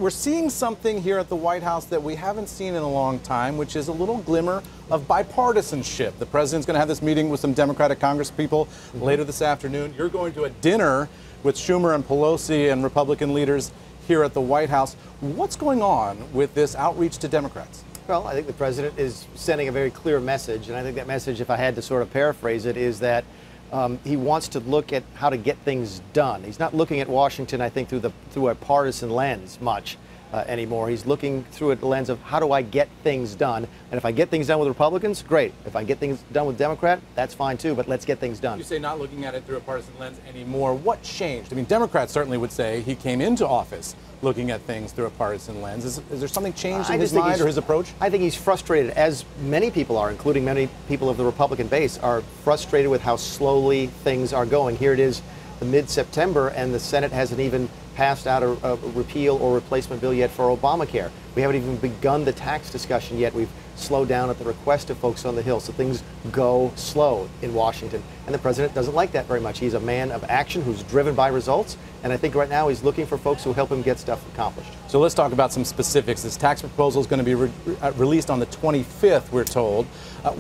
We're seeing something here at the White House that we haven't seen in a long time, which is a little glimmer of bipartisanship. The president's going to have this meeting with some Democratic congresspeople later this afternoon. You're going to a dinner with Schumer and Pelosi and Republican leaders here at the White House. What's going on with this outreach to Democrats? Well, I think the president is sending a very clear message, and I think that message, if I had to sort of paraphrase it, is that he wants to look at how to get things done. He's not looking at Washington, I think, through a partisan lens much anymore. He's looking through the lens of how do I get things done, and if I get things done with Republicans, great. If I get things done with Democrat, that's fine too, but let's get things done. You say not looking at it through a partisan lens anymore. What changed? I mean, Democrats certainly would say he came into office looking at things through a partisan lens. Is there something changed in his mind or his approach? I think he's frustrated, as many people are, including many people of the Republican base, are frustrated with how slowly things are going. Here it is, mid-September, and the Senate hasn't even passed out a repeal or replacement bill yet for Obamacare. We haven't even begun the tax discussion yet. We've slowed down at the request of folks on the Hill, so things go slow in Washington. And the president doesn't like that very much. He's a man of action who's driven by results, and I think right now he's looking for folks who help him get stuff accomplished. So let's talk about some specifics. This tax proposal is going to be released on the 25th, we're told.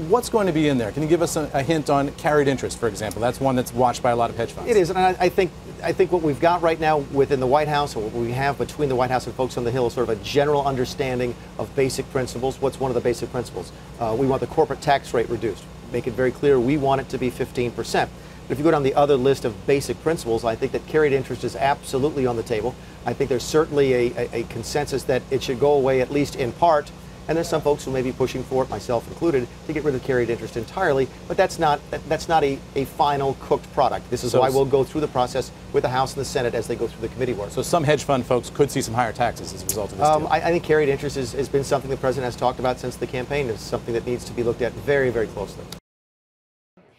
What's going to be in there? Can you give us a hint on carried interest, for example? That's one that's watched by a lot of hedge funds. It is, and I think what we've got right now within the White House, or what we have between the White House and folks on the Hill, is sort of a general understanding of basic principles. What's one of the basic principles? We want the corporate tax rate reduced. Make it very clear we want it to be 15%. But if you go down the other list of basic principles, I think that carried interest is absolutely on the table. I think there's certainly a consensus that it should go away, at least in part. And there's some folks who may be pushing for it, myself included, to get rid of carried interest entirely. But that's not a final cooked product. This is why we'll go through the process with the House and the Senate as they go through the committee work. So some hedge fund folks could see some higher taxes as a result of this deal. I think carried interest has been something the president has talked about since the campaign. It's something that needs to be looked at very, very closely.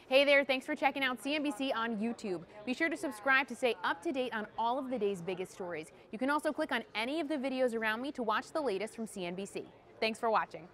Hey there, thanks for checking out CNBC on YouTube. Be sure to subscribe to stay up to date on all of the day's biggest stories. You can also click on any of the videos around me to watch the latest from CNBC. Thanks for watching.